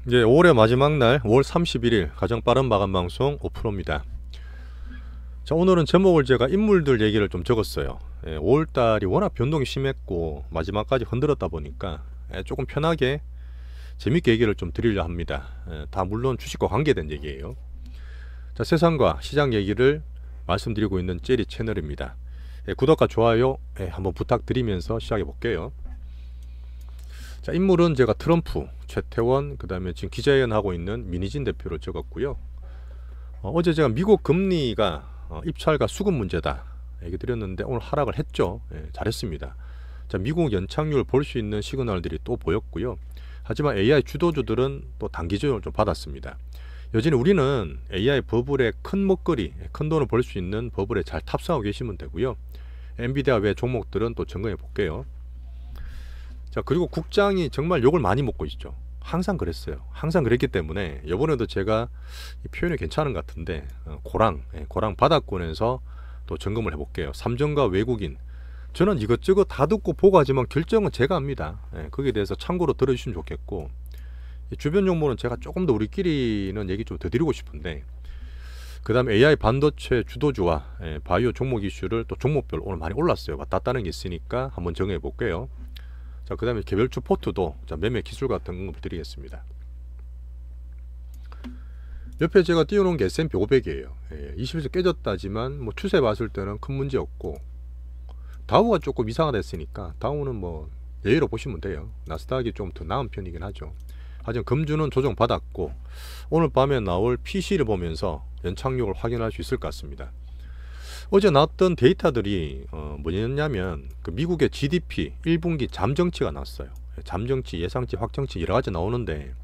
이제 5월의 마지막 날 5월 31일 가장 빠른 마감 방송 오프로입니다. 자, 오늘은 제목을 제가 인물들 얘기를 좀 적었어요. 5월달이 워낙 변동이 심했고 마지막까지 흔들었다 보니까 조금 편하게 재밌게 얘기를 좀 드리려 합니다. 다 물론 주식과 관계된 얘기예요. 자, 세상과 시장 얘기를 말씀드리고 있는 젤리 채널입니다. 구독과 좋아요 한번 부탁드리면서 시작해 볼게요. 자, 인물은 제가 트럼프, 최태원, 그 다음에 지금 기자회견 하고 있는 민희진 대표를 적었고요. 어제 제가 미국 금리가 입찰과 수급 문제다 얘기 드렸는데 오늘 하락을 했죠. 잘했습니다. 자, 미국 연착륙을 볼 수 있는 시그널들이 또 보였고요. 하지만 AI 주도주들은 또 단기 조정을 좀 받았습니다. 여전히 우리는 AI 버블의 큰 먹거리, 큰 돈을 벌 수 있는 버블에 잘 탑승하고 계시면 되고요. 엔비디아 외 종목들은 또 점검해 볼게요. 자, 그리고 국장이 정말 욕을 많이 먹고 있죠. 항상 그랬어요. 항상 그랬기 때문에 이번에도 제가 이 표현이 괜찮은 것 같은데 고랑 바닥권에서 또 점검을 해볼게요. 삼정과 외국인, 저는 이것저것 다 듣고 보고 하지만 결정은 제가 합니다. 거기에 대해서 참고로 들어주시면 좋겠고, 주변 정보는 제가 조금 더 우리끼리는 얘기 좀 더 드리고 싶은데, 그 다음에 AI 반도체 주도주와 바이오 종목 이슈를 또 종목별 오늘 많이 올랐어요. 왔다 갔다 하는 게 있으니까 한번 정해 볼게요. 자, 그 다음에 개별주 포트도 매매 기술 같은 거 드리겠습니다. 옆에 제가 띄워놓은 게 S&P 500이에요. 20에서 깨졌다지만 뭐 추세 봤을 때는 큰 문제 없고, 다우가 조금 이상하다 했으니까 다우는 뭐 예외로 보시면 돼요. 나스닥이 좀 더 나은 편이긴 하죠. 하지만 금주는 조정 받았고, 오늘 밤에 나올 PC를 보면서 연착륙을 확인할 수 있을 것 같습니다. 어제 나왔던 데이터들이 뭐였냐면 그 미국의 GDP 1분기 잠정치가 나왔어요. 잠정치, 예상치, 확정치 여러 가지 나오는데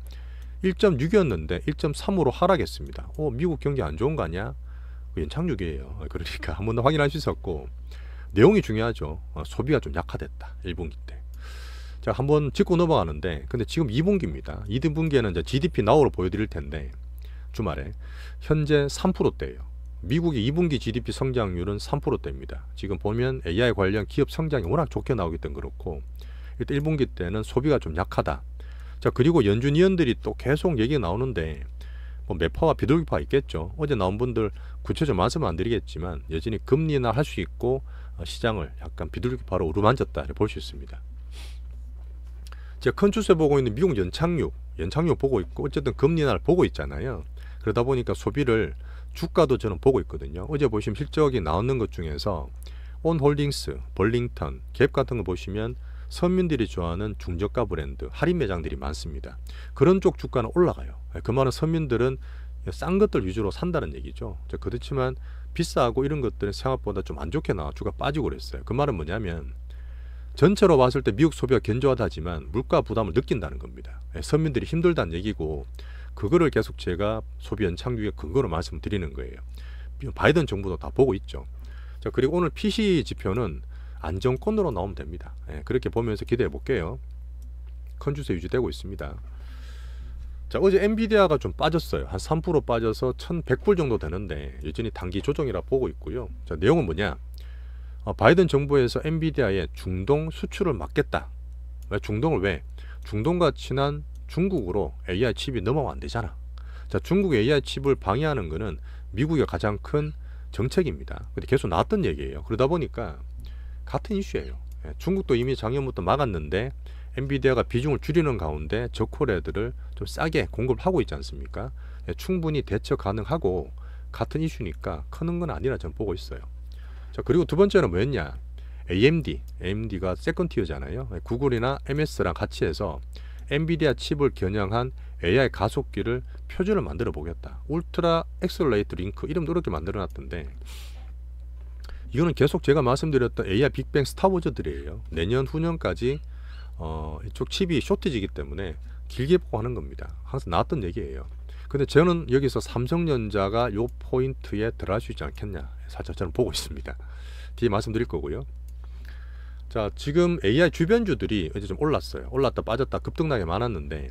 1.6이었는데 1.3으로 하락했습니다. 미국 경기 안 좋은 거 아니야? 연착륙이에요. 그러니까 한번 더 확인할 수 있었고, 내용이 중요하죠. 소비가 좀 약화됐다 1분기 때. 자, 한번 짚고 넘어가는데, 근데 지금 2분기입니다. 2분기에는 이제 GDP 나오로 보여드릴 텐데, 주말에 현재 3%대예요. 미국의 2분기 GDP 성장률은 3%대입니다. 지금 보면 AI 관련 기업 성장이 워낙 좋게 나오기 때문에 그렇고, 일단 1분기 때는 소비가 좀 약하다. 자, 그리고 연준 위원들이 또 계속 얘기가 나오는데, 뭐 매파와 비둘기파 있겠죠. 어제 나온 분들 구체적으로 말씀 안 드리겠지만 여전히 금리 인하 할 수 있고, 시장을 약간 비둘기파로 우르만졌다 볼 수 있습니다. 제가 큰 추세 보고 있는 미국 연착륙 보고 있고, 어쨌든 금리 인하를 보고 있잖아요. 그러다 보니까 소비를, 주가도 저는 보고 있거든요. 어제 보시면 실적이 나오는 것 중에서 온홀딩스, 벌링턴, 갭 같은 거 보시면 서민들이 좋아하는 중저가 브랜드, 할인 매장들이 많습니다. 그런 쪽 주가는 올라가요. 그 말은 서민들은 싼 것들 위주로 산다는 얘기죠. 그렇지만 비싸고 이런 것들은 생각보다 좀 안 좋게 나와 주가 빠지고 그랬어요. 그 말은 뭐냐면 전체로 봤을 때 미국 소비가 견조하다지만 물가 부담을 느낀다는 겁니다. 서민들이 힘들다는 얘기고, 그거를 계속 제가 소비 연착륙의 근거로 말씀드리는 거예요. 바이든 정부도 다 보고 있죠. 자, 그리고 오늘 PC 지표는 안정권으로 나오면 됩니다. 그렇게 보면서 기대해 볼게요. 큰 추세 유지되고 있습니다. 자, 어제 엔비디아가 좀 빠졌어요. 한 3% 빠져서 1100불 정도 되는데 여전히 단기 조정이라 보고 있고요. 자, 내용은 뭐냐? 바이든 정부에서 엔비디아의 중동 수출을 막겠다. 왜? 중동과 친한 중국으로 AI 칩이 넘어가면 안 되잖아. 자, 중국 AI 칩을 방해하는 것은 미국의 가장 큰 정책입니다. 근데 계속 나왔던 얘기예요. 그러다 보니까 같은 이슈예요. 중국도 이미 작년부터 막았는데 엔비디아가 비중을 줄이는 가운데 저코레들을 좀 싸게 공급하고 있지 않습니까? 충분히 대처 가능하고 같은 이슈니까 크는 건 아니라 저는 보고 있어요. 자, 그리고 두 번째는 뭐였냐? AMD가 세컨 티어잖아요. 구글이나 MS랑 같이 해서 엔비디아 칩을 겨냥한 AI 가속기를 표준을 만들어 보겠다. 울트라 엑셀레이트 링크 이름도 그렇게 만들어 놨던데, 이거는 계속 제가 말씀드렸던 AI 빅뱅 스타워즈들이에요. 내년 후년까지 이쪽 칩이 쇼티지기 때문에 길게 보고 하는 겁니다. 항상 나왔던 얘기예요. 근데 저는 여기서 삼성전자가 요 포인트에 들어갈 수 있지 않겠냐, 살짝 저는 보고 있습니다. 뒤에 말씀드릴 거고요. 자, 지금 AI 주변주들이 이제 좀 올랐어요. 올랐다 빠졌다 급등락이 많았는데,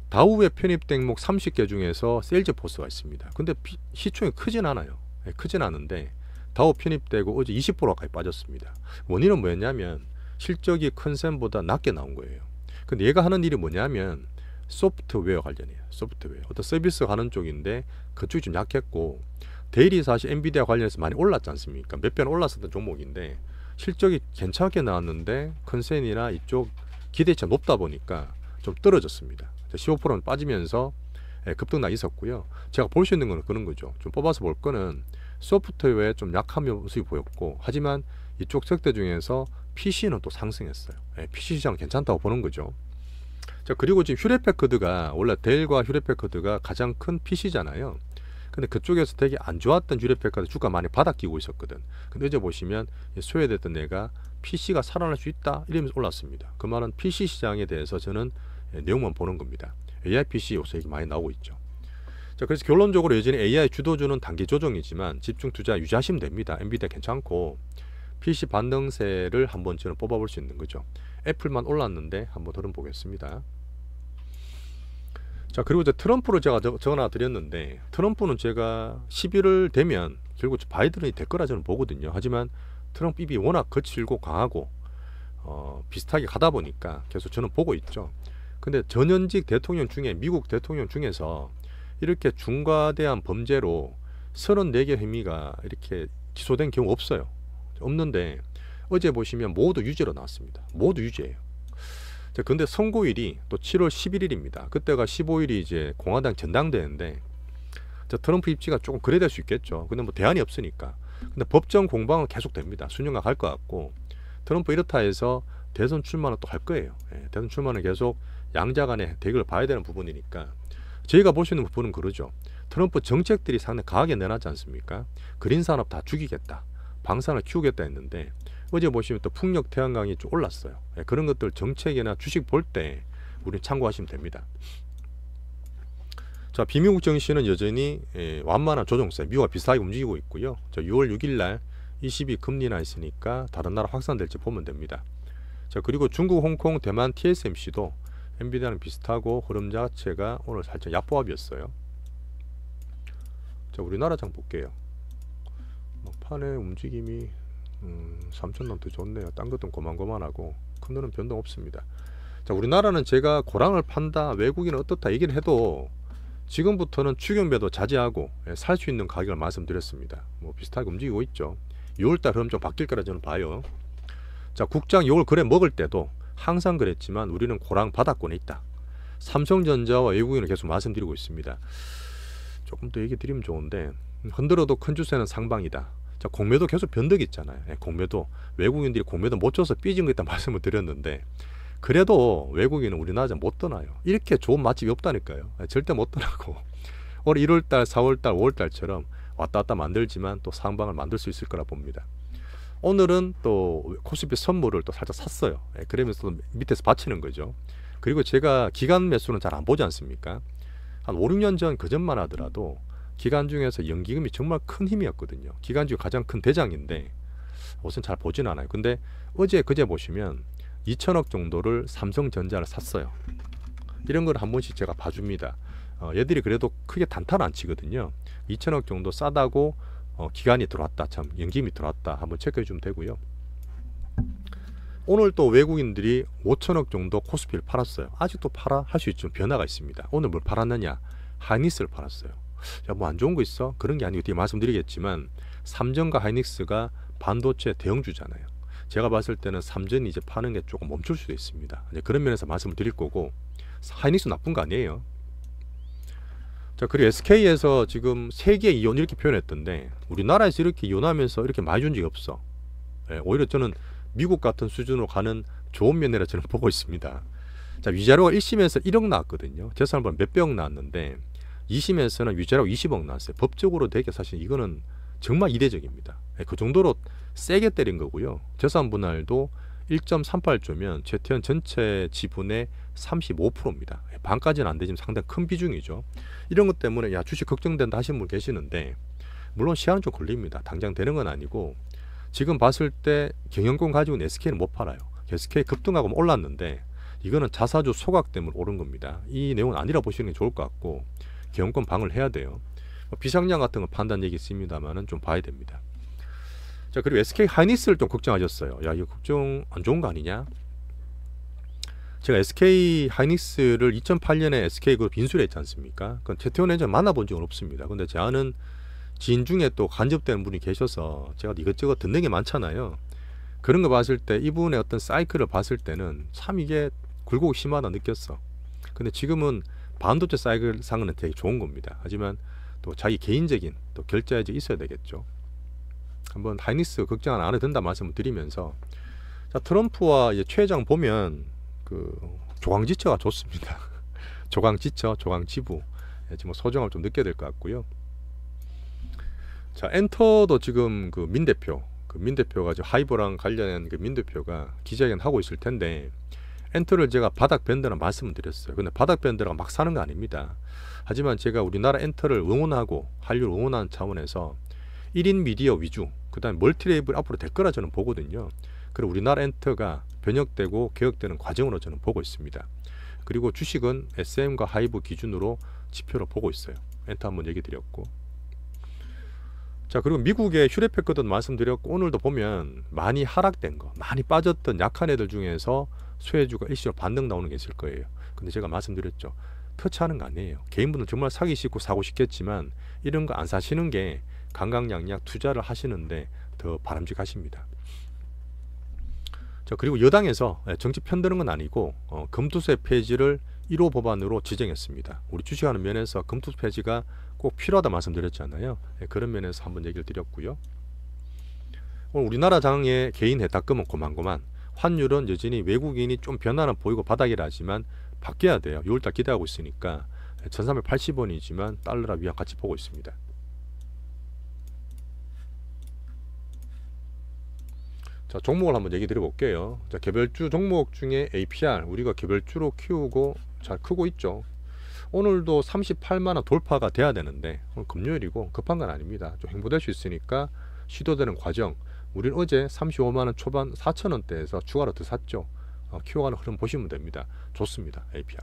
다우에 편입된 종목 30개 중에서 세일즈 포스가 있습니다. 근데 시총이 크진 않아요. 크진 않은데 다우 편입되고 어제 20% 가까이 빠졌습니다. 원인은 뭐였냐면 실적이 컨센보다 낮게 나온 거예요. 근데 얘가 하는 일이 뭐냐면 소프트웨어 관련이에요. 소프트웨어. 어떤 서비스 가는 쪽인데 그쪽이 좀 약했고, 데일이 사실 엔비디아 관련해서 많이 올랐지 않습니까? 몇 배 올랐었던 종목인데 실적이 괜찮게 나왔는데 컨센이나 이쪽 기대치가 높다 보니까 좀 떨어졌습니다. 15%는 빠지면서 급등락이 있었고요. 제가 볼 수 있는 건 그런 거죠. 좀 뽑아서 볼 거는 소프트웨어에 좀 약한 모습이 보였고, 하지만 이쪽 sektor 중에서 PC는 또 상승했어요. PC 시장 괜찮다고 보는 거죠. 자, 그리고 지금 휴레패커드가 원래 델과 휴레패커드가 가장 큰 PC잖아요. 근데 그쪽에서 되게 안 좋았던 휴레패커드 주가 많이 바닥끼고 있었거든. 근데 이제 보시면 소외됐던 애가 PC가 살아날 수 있다 이러면서 올랐습니다. 그 말은 PC 시장에 대해서 저는 내용만 보는 겁니다. AI PC 요새 얘기 많이 나오고 있죠. 자, 그래서 결론적으로 여전히 AI 주도주는 단기 조정이지만 집중 투자 유지하시면 됩니다. 엔비디아 괜찮고 PC 반등세를 한번 저는 뽑아볼 수 있는 거죠. 애플만 올랐는데 한번 들어보겠습니다. 자, 그리고 이제 트럼프를 제가 전화 드렸는데, 트럼프는 제가 11월 되면 결국 바이든이 될 거라 저는 보거든요. 하지만 트럼프 입이 워낙 거칠고 강하고 비슷하게 가다 보니까 계속 저는 보고 있죠. 근데 전현직 대통령 중에, 미국 대통령 중에서 이렇게 중과대한 범죄로 34개 혐의가 이렇게 기소된 경우 없어요. 없는데 어제 보시면 모두 유죄로 나왔습니다. 모두 유죄예요. 자, 근데 선고일이 또 7월 11일입니다. 그때가 15일이 이제 공화당 전당대회인데, 자, 트럼프 입지가 조금 그래 될 수 있겠죠. 근데 뭐 대안이 없으니까. 근데 법정 공방은 계속 됩니다. 수년간 갈 것 같고, 트럼프 이렇다 해서 대선 출마는 또 할 거예요. 대선 출마는 계속 양자 간의 대결을 봐야 되는 부분이니까 저희가 볼 수 있는 부분은 그러죠. 트럼프 정책들이 상당히 강하게 내놨지 않습니까? 그린 산업 다 죽이겠다, 방산을 키우겠다 했는데 어제 보시면 또 풍력 태양광이 좀 올랐어요. 그런 것들 정책이나 주식 볼 때 우리 참고하시면 됩니다. 자, 비미국 증시는 여전히 완만한 조정세, 미국과 비슷하게 움직이고 있고요. 자, 6월 6일 날 ECB 금리나 있으니까 다른 나라 확산될지 보면 됩니다. 자, 그리고 중국, 홍콩, 대만, TSMC도 엔비디아는 비슷하고 흐름 자체가 오늘 살짝 약보합이었어요. 자, 우리나라 장 볼게요. 판의 움직임이 3,000원 좋네요. 딴 것도 고만고만하고 큰 돈은 변동 없습니다. 자, 우리나라는 제가 고랑을 판다, 외국인은 어떻다 얘기를 해도 지금부터는 추경배도 자제하고 살 수 있는 가격을 말씀드렸습니다. 뭐 비슷하게 움직이고 있죠. 6월달 흐름 좀 바뀔 거라 저는 봐요. 자, 국장 6월 거래 먹을 때도 항상 그랬지만 우리는 고랑 바닥권에 있다. 삼성전자와 외국인을 계속 말씀드리고 있습니다. 조금 더 얘기 드리면 좋은데, 흔들어도 큰 주세는 상방이다. 자, 공매도 계속 변덕이 있잖아요. 공매도 외국인들이 공매도 못 줘서 삐진 거 있다 말씀을 드렸는데, 그래도 외국인은 우리나라 못 떠나요. 이렇게 좋은 맛집이 없다니까요. 절대 못 떠나고 올해 1월달, 4월달, 5월달처럼 왔다 갔다 만들지만 또 상방을 만들 수 있을 거라 봅니다. 오늘은 또 코스피 선물을 또 살짝 샀어요. 그러면서 또 밑에서 받치는 거죠. 그리고 제가 기간 매수는 잘 안 보지 않습니까? 한 5, 6년 전 그전만 하더라도 기간 중에서 연기금이 정말 큰 힘이었거든요. 기간 중 가장 큰 대장인데 우선 잘 보진 않아요. 근데 어제 그제 보시면 2천억 정도를 삼성전자를 샀어요. 이런 걸 한 번씩 제가 봐줍니다. 얘들이 그래도 크게 단타는 안 치거든요. 2천억 정도 싸다고 기간이 들어왔다, 참 연기금이 들어왔다 한번 체크해 주면 되고요. 오늘 또 외국인들이 5천억 정도 코스피를 팔았어요. 아직도 팔아? 할 수 있지만 변화가 있습니다. 오늘 뭘 팔았느냐? 하이닉스를 팔았어요. 야, 뭐 안 좋은 거 있어? 그런 게 아니고 뒤에 말씀드리겠지만 삼전과 하이닉스가 반도체 대형주잖아요. 제가 봤을 때는 삼전이 이제 파는 게 조금 멈출 수도 있습니다. 그런 면에서 말씀을 드릴 거고, 하이닉스 나쁜 거 아니에요. 자, 그리고 SK에서 지금 세계 이혼 이렇게 표현했던데 우리나라에서 이렇게 이혼하면서 이렇게 많이 준 적이 없어. 오히려 저는 미국 같은 수준으로 가는 좋은 면이라 저는 보고 있습니다. 자, 위자료가 1심에서 1억 나왔거든요. 재산을 보면 몇백억 나왔는데 2심에서는 위자료 20억 나왔어요. 법적으로 되게 사실 이거는 정말 이례적입니다. 그 정도로 세게 때린 거고요. 재산 분할도 1.38조면 최태원 전체 지분의 35%입니다. 반까지는 안 되지만 상당히 큰 비중이죠. 이런 것 때문에 야, 주식 걱정된다 하시는 분 계시는데 물론 시간은 좀 걸립니다. 당장 되는 건 아니고 지금 봤을 때 경영권 가지고는 SK는 못 팔아요. SK 급등하고 올랐는데 이거는 자사주 소각 때문에 오른 겁니다. 이 내용은 아니라 보시는 게 좋을 것 같고 경영권 방을 해야 돼요. 비상장 같은 거 판단 얘기 있습니다만은 좀 봐야 됩니다. 자, 그리고 SK 하이닉스를 좀 걱정하셨어요. 야, 이거 걱정 안 좋은 거 아니냐? 제가 SK 하이닉스를 2008년에 SK그룹 인수를 했지 않습니까? 그건 최태원 회장 만나본 적은 없습니다. 근데 제 아는 지인 중에 또 간접되는 분이 계셔서 제가 이것저것 듣는 게 많잖아요. 그런 거 봤을 때 이분의 어떤 사이클을 봤을 때는 참 이게 굴곡이 심하다 느꼈어. 근데 지금은 반도체 사이클 상은 되게 좋은 겁니다. 하지만 또 자기 개인적인 또 결자가 있어야 되겠죠. 한번 하이닉스 걱정 안 해도 된다 말씀을 드리면서, 자, 트럼프와 이제 최 회장 보면 그 조강지처가 좋습니다. 조강지처, 조강지부. 지금 소정을 좀 느껴야 될 것 같고요. 자, 엔터도 지금 그 민 대표가 지금 하이브랑 관련한 그 민 대표가 기자회견 하고 있을 텐데, 엔터를 제가 바닥 밴드라 말씀을 드렸어요. 근데 바닥 밴드라가 막 사는 거 아닙니다. 하지만 제가 우리나라 엔터를 응원하고 한류를 응원하는 차원에서 1인 미디어 위주, 그 다음에 멀티레이블 앞으로 될 거라 저는 보거든요. 그리고 우리나라 엔터가 변혁되고 개혁되는 과정으로 저는 보고 있습니다. 그리고 주식은 SM과 하이브 기준으로 지표로 보고 있어요. 엔터 한번 얘기 드렸고, 자, 그리고 미국의 휴대패커도 말씀드렸고, 오늘도 보면 많이 하락된 거, 많이 빠졌던 약한 애들 중에서 수혜주가 일시로 반등 나오는 게 있을 거예요. 근데 제가 말씀드렸죠, 터치하는 거 아니에요. 개인분은 정말 사기 쉽고 사고 싶겠지만 이런 거 안 사시는 게 강강약약 투자를 하시는데 더 바람직하십니다. 자, 그리고 여당에서 정치 편드는 건 아니고 금투세 폐지를 1호 법안으로 지정했습니다. 우리 주식하는 면에서 금투세 폐지가 꼭 필요하다 말씀드렸잖아요. 그런 면에서 한번 얘기를 드렸고요. 오늘 우리나라 장의 개인 해탁금은 고만고만, 환율은 여전히 외국인이 좀 변화는 보이고 바닥이라 하지만 바뀌어야 돼요. 6월달 기대하고 있으니까 1380원이지만 달러랑 위안 같이 보고 있습니다. 자, 종목을 한번 얘기 드려볼게요. 자, 개별주 종목 중에 APR 우리가 개별주로 키우고 잘 크고 있죠. 오늘도 38만원 돌파가 돼야 되는데 오늘 금요일이고 급한 건 아닙니다. 좀 행보될 수 있으니까 시도되는 과정, 우리는 어제 35만원 초반 4천원대에서 추가로 더 샀죠. 키워가는 흐름 보시면 됩니다. 좋습니다. APR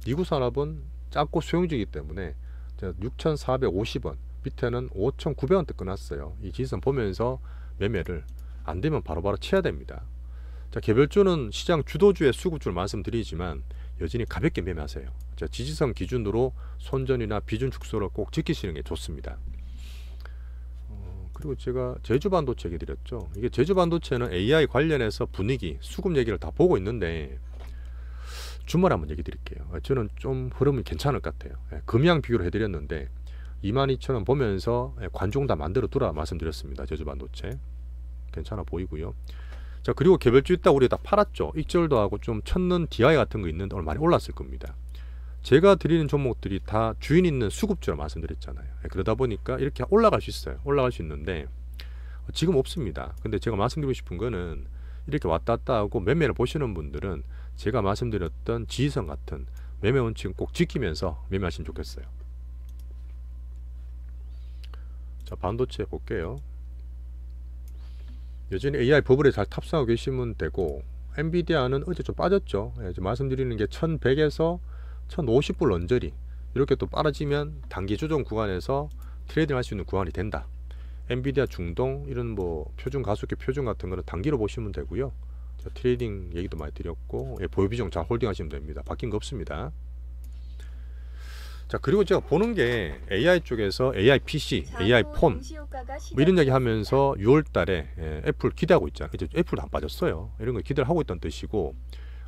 미국산업은 작고 수용주이기 때문에 6,450원 밑에는 5,900원대 끊었어요. 이 지지선 보면서 매매를 안되면 바로바로 쳐야 됩니다. 자, 개별주는 시장 주도주의 수급주를 말씀드리지만 여전히 가볍게 매매하세요. 자, 지지선 기준으로 손전이나 비중 축소를 꼭 지키시는 게 좋습니다. 그리고 제가 제주반도체 얘기 드렸죠. 이게 제주반도체는 AI 관련해서 분위기, 수급 얘기를 다 보고 있는데 주말에 한번 얘기 드릴게요. 저는 좀 흐름이 괜찮을 것 같아요. 금양 비교를 해드렸는데 22,000원 보면서 관중 다 만들어 두라 말씀드렸습니다. 제주반도체 괜찮아 보이고요. 자, 그리고 개별주 있다 우리 다 팔았죠. 익절도 하고 좀 첫는 DI 같은 거 있는데 오늘 많이 올랐을 겁니다. 제가 드리는 종목들이 다 주인 있는 수급주라 말씀드렸잖아요. 그러다 보니까 이렇게 올라갈 수 있어요. 올라갈 수 있는데 지금 없습니다. 근데 제가 말씀드리고 싶은 거는 이렇게 왔다 갔다 하고 매매를 보시는 분들은 제가 말씀드렸던 지지선 같은 매매 원칙은 꼭 지키면서 매매하시면 좋겠어요. 자, 반도체 볼게요. 여전히 AI 버블에 잘 탑승하고 계시면 되고, 엔비디아는 어제 좀 빠졌죠. 말씀드리는 게 1100에서 1050불 언저리 이렇게 또 빠르지면 단기 조정 구간에서 트레이딩 할 수 있는 구간이 된다. 엔비디아 중동 이런 뭐 표준 가속기 표준 같은 거는 단기로 보시면 되고요. 자, 트레이딩 얘기도 많이 드렸고, 보유 비중 잘 홀딩 하시면 됩니다. 바뀐 거 없습니다. 자, 그리고 제가 보는 게 AI 쪽에서 AI PC, AI 폰 뭐 이런 얘기 하면서 6월 달에 애플 기대하고 있잖아요. 이제 애플도 안 빠졌어요. 이런 거 기대를 하고 있다는 뜻이고,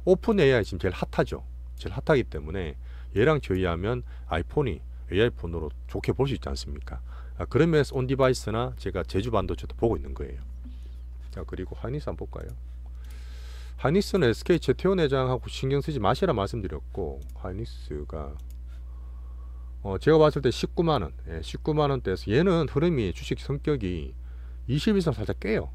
오픈 AI 지금 제일 핫하죠. 제일 핫하기 때문에 얘랑 저희하면 아이폰이 AI 폰으로 좋게 볼 수 있지 않습니까? 그런 면에서 온 디바이스나 제가 제주 반도체도 보고 있는 거예요. 자, 그리고 하이닉스 한번 볼까요? 하이닉스는 SK 최태원 회장하고 신경 쓰지 마시라 말씀드렸고, 하이닉스가 제가 봤을 때 19만원 19만원대에서 얘는 흐름이 주식 성격이 20 이상 살짝 깨요.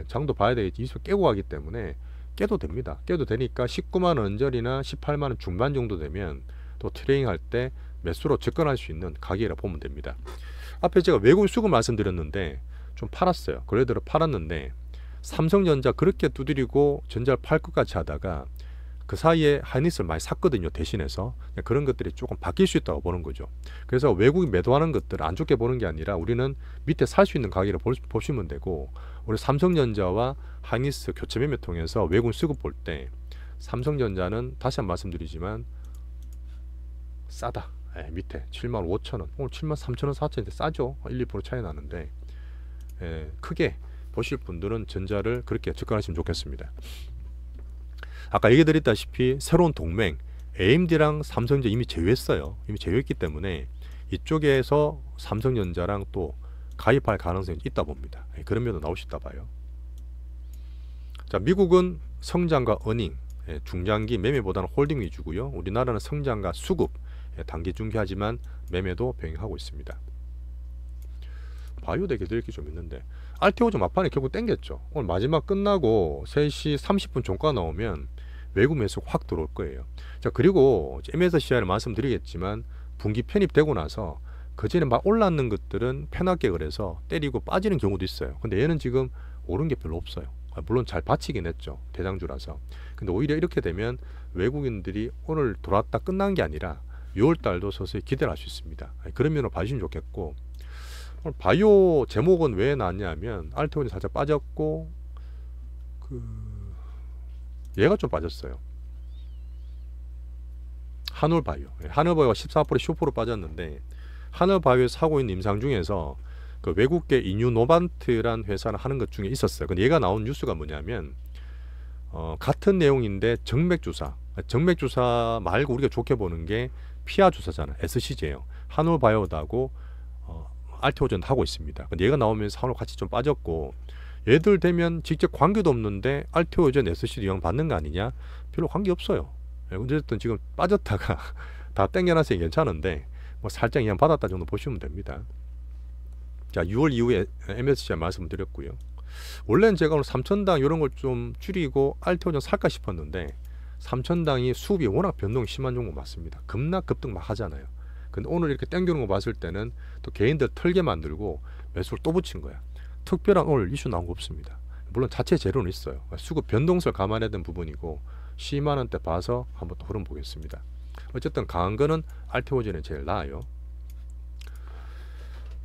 장도 봐야 되겠지. 20 깨고 가기 때문에 깨도 됩니다. 깨도 되니까 19만원 언저리나 18만원 중반 정도 되면 또 트레이딩 할 때 매수로 접근할 수 있는 가격이라 보면 됩니다. 앞에 제가 외국인 수급 말씀드렸는데 좀 팔았어요. 그래도 팔았는데 삼성전자 그렇게 두드리고 전자를 팔 것같이 하다가 그 사이에 하이닉스를 많이 샀거든요. 대신해서 그런 것들이 조금 바뀔 수 있다고 보는 거죠. 그래서 외국인 매도하는 것들을 안 좋게 보는 게 아니라 우리는 밑에 살 수 있는 가격을 보시면 되고, 우리 삼성전자와 하이닉스 교체 매매 통해서 외국인 수급 볼 때 삼성전자는 다시 한 번 말씀드리지만 싸다. 밑에 75,000원, 오늘 73,000원, 4,000원인데 싸죠. 1, 2% 차이 나는데 크게 보실 분들은 전자를 그렇게 접근하시면 좋겠습니다. 아까 얘기 드렸다시피 새로운 동맹 AMD랑 삼성전자 이미 제휴했어요. 이미 제휴했기 때문에 이쪽에서 삼성전자랑 또 가입할 가능성이 있다 봅니다. 그런 면도 나올 수 있다 봐요. 자, 미국은 성장과 어닝, 중장기 매매보다는 홀딩 위주고요. 우리나라는 성장과 수급, 단기 중기하지만 매매도 병행하고 있습니다. 바이오 되게 드릴 게 좀 있는데 알테오즈 막판에 결국 땡겼죠. 오늘 마지막 끝나고 3시 30분 종가 나오면 외국 매수 확 들어올 거예요. 자, 그리고 MSCI를 말씀드리겠지만 분기 편입되고 나서 그전에 막 올랐는 것들은 편하게 그래서 때리고 빠지는 경우도 있어요. 근데 얘는 지금 오른 게 별로 없어요. 물론 잘 받치긴 했죠. 대장주라서. 근데 오히려 이렇게 되면 외국인들이 오늘 돌았다 끝난 게 아니라 6월달도 서서히 기대를 할 수 있습니다. 그런 면으로 봐주시면 좋겠고, 오늘 바이오 제목은 왜 나왔냐면 알테온이 살짝 빠졌고 얘가 좀 빠졌어요. 한올바이오. 한올바이오가 14% 15% 빠졌는데 한올바이오에서 하고 있는 임상 중에서 그 외국계 이뉴노반트란 회사를 하는 것 중에 있었어요. 근데 얘가 나온 뉴스가 뭐냐면 같은 내용인데 정맥주사 말고 우리가 좋게 보는 게 피아 주사잖아. SC제요. 한올바이오하고 알테오전 하고 있습니다. 근데 얘가 나오면서 한올 같이 좀 빠졌고, 얘들 되면 직접 관계도 없는데 알테오전 SC도 영향 받는 거 아니냐? 별로 관계 없어요. 어쨌든 지금 빠졌다가 다 땡겨놨으니 괜찮은데 뭐 살짝 영향 받았다 정도 보시면 됩니다. 자, 6월 이후에 MSCI 말씀드렸고요. 원래는 제가 오늘 3,000당 이런 걸 좀 줄이고 알테오전 살까 싶었는데 3,000당이 수급이 워낙 변동이 심한 종목 맞습니다. 급락 급등 막 하잖아요. 근데 오늘 이렇게 땡겨놓은 거 봤을 때는 또 개인들 털게 만들고 매수를 또 붙인 거야. 특별한 오늘 이슈 나온 거 없습니다. 물론 자체 재료는 있어요. 수급 변동성을 감안해야 되는 부분이고 10만원대 봐서 한번 또 흐름 보겠습니다. 어쨌든 강한 거는 알테오전이 제일 나아요.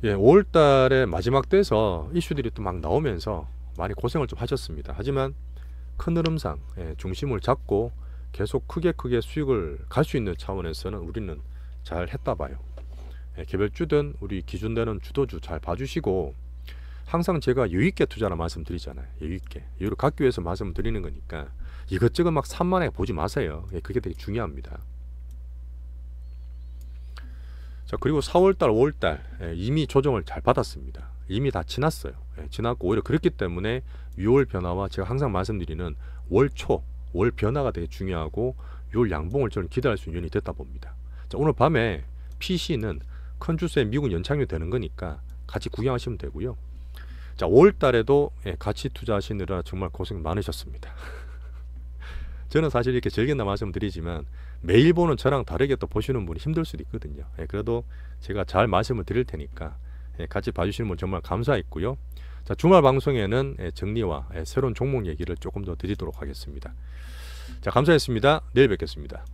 5월달에 마지막 돼서 이슈들이 또 막 나오면서 많이 고생을 좀 하셨습니다. 하지만 큰 흐름상 중심을 잡고 계속 크게 수익을 갈 수 있는 차원에서는 우리는 잘 했다 봐요. 개별주든 우리 기준되는 주도주 잘 봐주시고, 항상 제가 여유있게 투자라 말씀드리잖아요. 여유있게 여유를 갖기 위해서 말씀드리는 거니까 이것저것 막 산만하게 보지 마세요. 그게 되게 중요합니다. 자, 그리고 4월달 5월달 이미 조정을 잘 받았습니다. 이미 다 지났어요. 지났고 오히려 그렇기 때문에 6월 변화와 제가 항상 말씀드리는 월 변화가 되게 중요하고 6월 양봉을 저는 기대할 수 있는 요인이 됐다 봅니다. 자, 오늘 밤에 PC는 큰 주수에 미국 연착륙 되는 거니까 같이 구경하시면 되고요. 자, 5월달에도 같이 투자하시느라 정말 고생 많으셨습니다. 저는 사실 이렇게 즐긴다 말씀드리지만 매일 보는 저랑 다르게 또 보시는 분이 힘들 수도 있거든요. 그래도 제가 잘 말씀을 드릴 테니까 같이 봐주시는 분 정말 감사했고요. 자, 주말 방송에는 정리와 새로운 종목 얘기를 조금 더 드리도록 하겠습니다. 자, 감사했습니다. 내일 뵙겠습니다.